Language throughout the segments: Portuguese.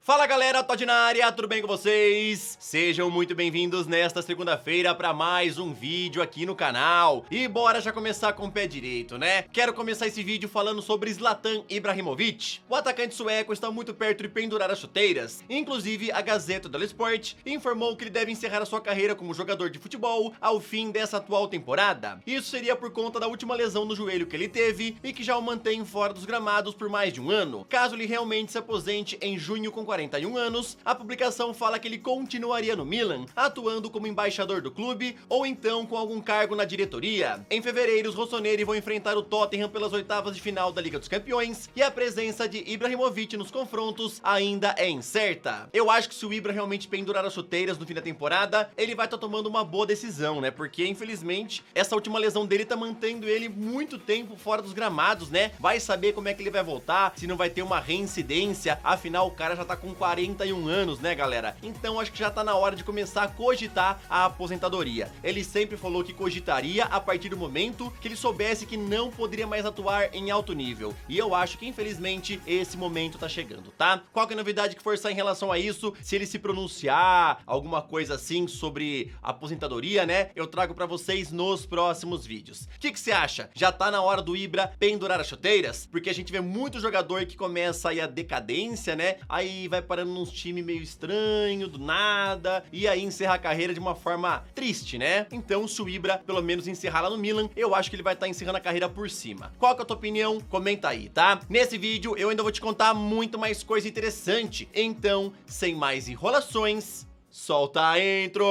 Fala galera, Todd na área, tudo bem com vocês? Sejam muito bem-vindos nesta segunda-feira para mais um vídeo aqui no canal. E bora já começar com o pé direito, né? Quero começar esse vídeo falando sobre Zlatan Ibrahimovic. O atacante sueco está muito perto de pendurar as chuteiras. Inclusive, a Gazeta dello Sport informou que ele deve encerrar a sua carreira como jogador de futebol ao fim dessa atual temporada. Isso seria por conta da última lesão no joelho que ele teve e que já o mantém fora dos gramados por mais de um ano. Caso ele realmente se aposente em junho com 41 anos, a publicação fala que ele continuaria no Milan, atuando como embaixador do clube ou então com algum cargo na diretoria. Em fevereiro, os rossoneri vão enfrentar o Tottenham pelas oitavas de final da Liga dos Campeões e a presença de Ibrahimovic nos confrontos ainda é incerta. Eu acho que se o Ibra realmente pendurar as chuteiras no fim da temporada, ele vai estar tomando uma boa decisão, né? Porque infelizmente essa última lesão dele tá mantendo ele muito tempo fora dos gramados, né? Vai saber como é que ele vai voltar, se não vai ter uma reincidência, afinal o cara já tá com 41 anos, né, galera? Então acho que já tá na hora de começar a cogitar a aposentadoria. Ele sempre falou que cogitaria a partir do momento que ele soubesse que não poderia mais atuar em alto nível. E eu acho que infelizmente esse momento tá chegando, tá? Qualquer novidade que forçar em relação a isso, se ele se pronunciar, alguma coisa assim sobre aposentadoria, né? Eu trago pra vocês nos próximos vídeos. O que você acha? Já tá na hora do Ibra pendurar as chuteiras? Porque a gente vê muito jogador que começa aí a decadência, né? Aí vai parando num time meio estranho, do nada, e aí encerra a carreira de uma forma triste, né? Então, se o Ibra pelo menos encerrar lá no Milan, eu acho que ele vai estar encerrando a carreira por cima. Qual que é a tua opinião? Comenta aí, tá? Nesse vídeo eu ainda vou te contar muito mais coisa interessante. Então, sem mais enrolações, solta a intro!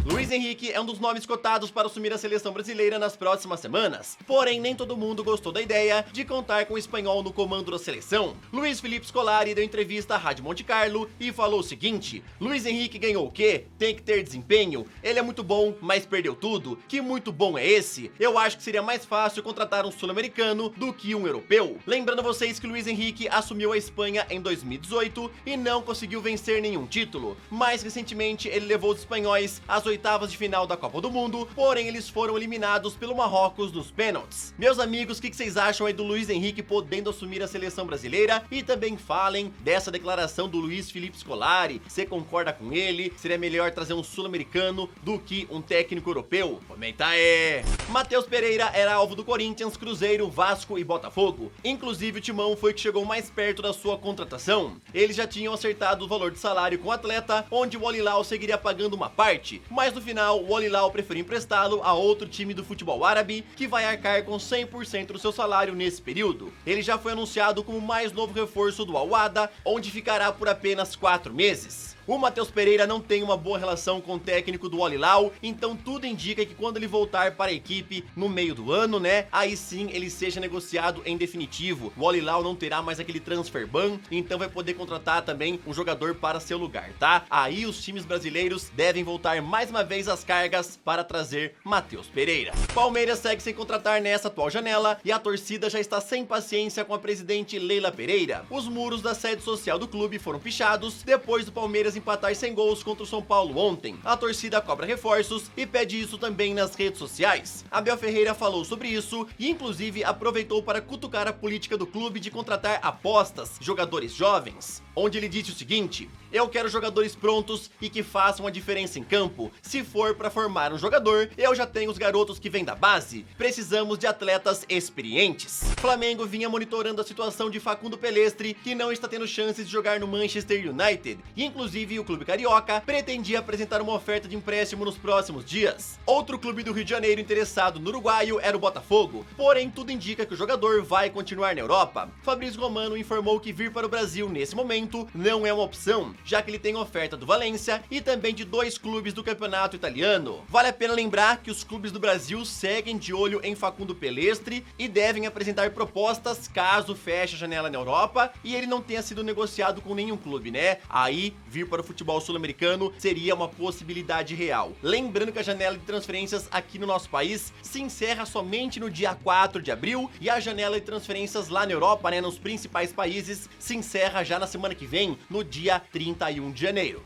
Luiz Henrique é um dos nomes cotados para assumir a seleção brasileira nas próximas semanas. Porém, nem todo mundo gostou da ideia de contar com o espanhol no comando da seleção. Luiz Felipe Scolari deu entrevista à Rádio Monte Carlo e falou o seguinte: Luiz Henrique ganhou o quê? Tem que ter desempenho. Ele é muito bom, mas perdeu tudo. Que muito bom é esse? Eu acho que seria mais fácil contratar um sul-americano do que um europeu. Lembrando vocês que Luiz Henrique assumiu a Espanha em 2018 e não conseguiu vencer nenhum título. Mais recentemente, ele levou os espanhóis às oitavas de final da Copa do Mundo, porém eles foram eliminados pelo Marrocos nos pênaltis. Meus amigos, o que vocês acham aí do Luiz Henrique podendo assumir a seleção brasileira? E também falem dessa declaração do Luiz Felipe Scolari. Você concorda com ele? Seria melhor trazer um sul-americano do que um técnico europeu? Comenta aí! Matheus Pereira era alvo do Corinthians, Cruzeiro, Vasco e Botafogo. Inclusive o Timão foi que chegou mais perto da sua contratação. Eles já tinham acertado o valor de salário com o atleta, onde o Al Hilal seguiria pagando uma parte, mas no final o Al Hilal preferiu emprestá-lo a outro time do futebol árabe, que vai arcar com 100% do seu salário nesse período. Ele já foi anunciado como o mais novo reforço do Al Wahda, onde ficará por apenas 4 meses. O Matheus Pereira não tem uma boa relação com o técnico do Al Hilal, então tudo indica que quando ele voltar para a equipe no meio do ano, né, aí sim ele seja negociado em definitivo. O Al Hilal não terá mais aquele transfer ban, então vai poder contratar também um jogador para seu lugar, tá? Aí os times brasileiros devem voltar mais uma vez às cargas para trazer Matheus Pereira. Palmeiras segue sem contratar nessa atual janela e a torcida já está sem paciência com a presidente Leila Pereira. Os muros da sede social do clube foram pichados depois do Palmeiras empatar sem gols contra o São Paulo ontem. A torcida cobra reforços e pede isso também nas redes sociais. Abel Ferreira falou sobre isso e inclusive aproveitou para cutucar a política do clube de contratar apostas, jogadores jovens, onde ele disse o seguinte: eu quero jogadores prontos e que façam a diferença em campo. Se for para formar um jogador, eu já tenho os garotos que vêm da base. Precisamos de atletas experientes. Flamengo vinha monitorando a situação de Facundo Pelestri, que não está tendo chances de jogar no Manchester United. E inclusive o clube carioca pretendia apresentar uma oferta de empréstimo nos próximos dias. Outro clube do Rio de Janeiro interessado no uruguaio era o Botafogo, porém tudo indica que o jogador vai continuar na Europa. Fabrício Romano informou que vir para o Brasil nesse momento não é uma opção, já que ele tem oferta do Valência e também de 2 clubes do campeonato italiano. Vale a pena lembrar que os clubes do Brasil seguem de olho em Facundo Pelestri e devem apresentar propostas caso feche a janela na Europa e ele não tenha sido negociado com nenhum clube, né? Aí vir para o futebol sul-americano seria uma possibilidade real. Lembrando que a janela de transferências aqui no nosso país se encerra somente no dia 4 de abril e a janela de transferências lá na Europa, né, nos principais países, se encerra já na semana que vem, no dia 31 de janeiro.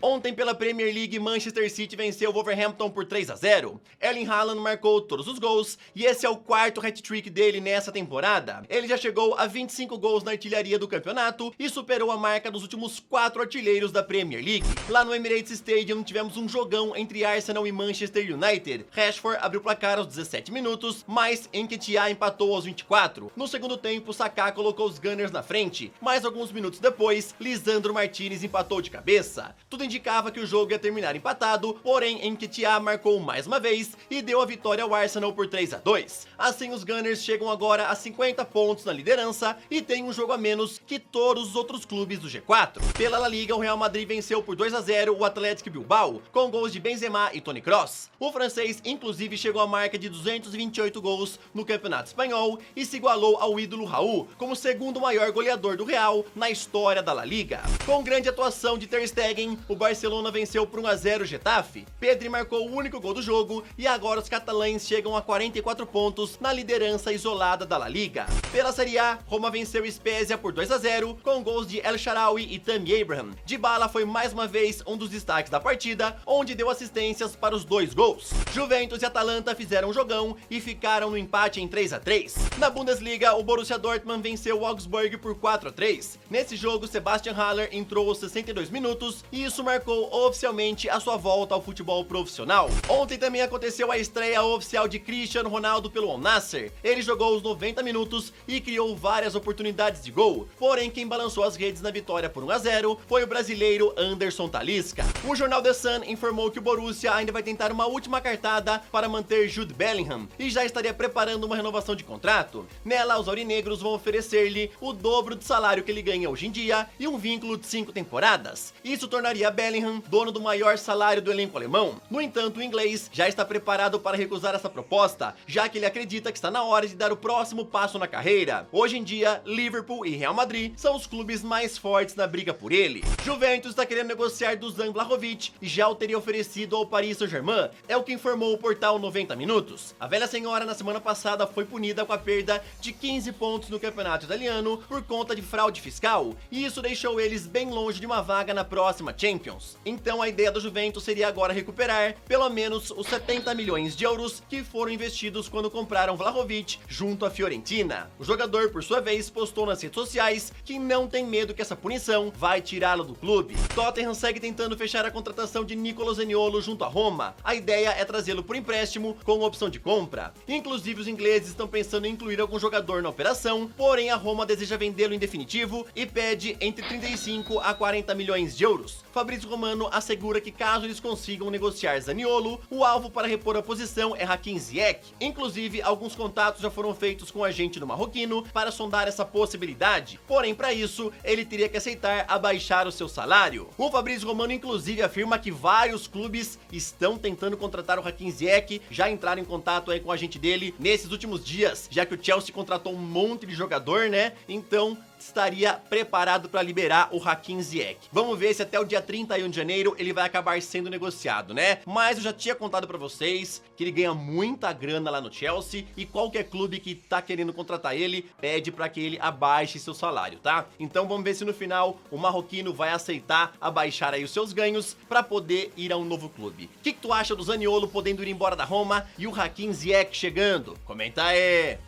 Ontem pela Premier League, Manchester City venceu o Wolverhampton por 3-0. Erling Haaland marcou todos os gols e esse é o quarto hat-trick dele nessa temporada. Ele já chegou a 25 gols na artilharia do campeonato e superou a marca dos últimos 4 artilheiros da Premier League. Lá no Emirates Stadium tivemos um jogão entre Arsenal e Manchester United. Rashford abriu o placar aos 17 minutos, mas Nketiah empatou aos 24. No segundo tempo, Saka colocou os Gunners na frente, mas alguns minutos depois, Lisandro Martinez empatou de cabeça. Tudo indicava que o jogo ia terminar empatado, porém Nketiah marcou mais uma vez e deu a vitória ao Arsenal por 3-2. Assim, os Gunners chegam agora a 50 pontos na liderança e têm um jogo a menos que todos os outros clubes do G4. Pela La Liga, o Real Madrid venceu por 2-0 o Athletic Bilbao, com gols de Benzema e Toni Kroos. O francês, inclusive, chegou à marca de 228 gols no Campeonato Espanhol e se igualou ao ídolo Raul como o segundo maior goleador do Real na história da La Liga. Com grande atuação de Ter Stegen, o Barcelona venceu por 1-0 o Getafe. Pedri marcou o único gol do jogo e agora os catalães chegam a 44 pontos na liderança isolada da La Liga. Pela Série A, Roma venceu o Spezia por 2-0 com gols de El Shaarawy e Tammy Abraham. Dybala foi mais uma vez um dos destaques da partida, onde deu assistências para os 2 gols. Juventus e Atalanta fizeram um jogão e ficaram no empate em 3-3. Na Bundesliga, o Borussia Dortmund venceu o Augsburg por 4-3. Nesse jogo, Sebastian Haller entrou aos 62 minutos e isso marcou oficialmente a sua volta ao futebol profissional. Ontem também aconteceu a estreia oficial de Cristiano Ronaldo pelo Al Nassr. Ele jogou os 90 minutos e criou várias oportunidades de gol, porém quem balançou as redes na vitória por 1-0 foi o brasileiro Anderson Talisca. O jornal The Sun informou que o Borussia ainda vai tentar uma última cartada para manter Jude Bellingham e já estaria preparando uma renovação de contrato. Nela, os aurinegros vão oferecer-lhe o dobro do salário que ele ganha hoje em dia e um vínculo de 5 temporadas. Isso tornaria Bellingham dono do maior salário do elenco alemão. No entanto, o inglês já está preparado para recusar essa proposta, já que ele acredita que está na hora de dar o próximo passo na carreira. Hoje em dia, Liverpool e Real Madrid são os clubes mais fortes na briga por ele. Juventus está querendo negociar Dusan Vlahovic e já o teria oferecido ao Paris Saint-Germain, é o que informou o portal 90 Minutos. A velha senhora na semana passada foi punida com a perda de 15 pontos no campeonato italiano por conta de fraude fiscal, e isso deixou eles bem longe de uma vaga na próxima Champions. Então a ideia do Juventus seria agora recuperar pelo menos os 70 milhões de euros que foram investidos quando compraram Vlahovic junto à Fiorentina. O jogador, por sua vez, postou nas redes sociais que não tem medo que essa punição vai tirá-lo do clube. Tottenham segue tentando fechar a contratação de Nicolo Zaniolo junto à Roma. A ideia é trazê-lo por empréstimo com opção de compra. Inclusive, os ingleses estão pensando em incluir algum jogador na operação, porém a Roma deseja vendê-lo em definitivo e pede entre 35 a 40 milhões de euros. Fabrício Romano assegura que caso eles consigam negociar Zaniolo, o alvo para repor a posição é Hakim Ziyech. Inclusive, alguns contatos já foram feitos com o agente do marroquino para sondar essa possibilidade, porém para isso, ele teria que aceitar abaixar o seu salário. O Fabrício Romano inclusive afirma que vários clubes estão tentando contratar o Hakim Ziyech, já entraram em contato aí com o agente dele nesses últimos dias, já que o Chelsea contratou um monte de jogador, né? Então estaria preparado para liberar o Hakim Ziyech. Vamos ver se até o dia 31 de janeiro ele vai acabar sendo negociado, né? Mas eu já tinha contado para vocês que ele ganha muita grana lá no Chelsea e qualquer clube que tá querendo contratar ele pede para que ele abaixe seu salário, tá? Então vamos ver se no final o marroquino vai aceitar abaixar aí os seus ganhos para poder ir a um novo clube. O que tu acha do Zaniolo podendo ir embora da Roma e o Hakim Ziyech chegando? Comenta aí!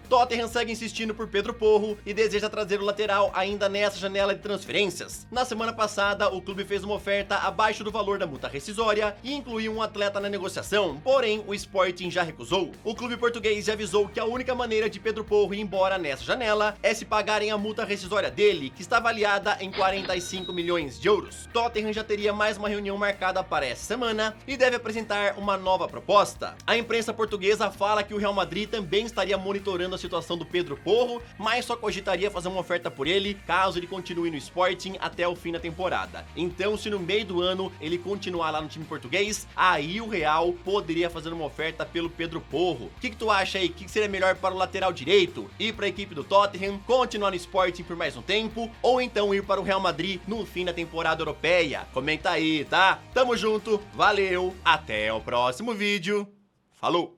Tottenham segue insistindo por Pedro Porro e deseja trazer o lateral ainda nessa janela de transferências. Na semana passada, o clube fez uma oferta abaixo do valor da multa rescisória e incluiu um atleta na negociação, porém o Sporting já recusou. O clube português já avisou que a única maneira de Pedro Porro ir embora nessa janela é se pagarem a multa rescisória dele, que está avaliada em 45 milhões de euros. Tottenham já teria mais uma reunião marcada para essa semana e deve apresentar uma nova proposta. A imprensa portuguesa fala que o Real Madrid também estaria monitorando a situação do Pedro Porro, mas só cogitaria fazer uma oferta por ele caso ele continue no Sporting até o fim da temporada. Então, se no meio do ano ele continuar lá no time português, aí o Real poderia fazer uma oferta pelo Pedro Porro. O que tu acha aí? O que seria melhor para o lateral direito? Ir para a equipe do Tottenham, continuar no Sporting por mais um tempo, ou então ir para o Real Madrid no fim da temporada europeia? Comenta aí, tá? Tamo junto, valeu, até o próximo vídeo, falou!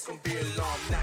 It's don't be alarmed now.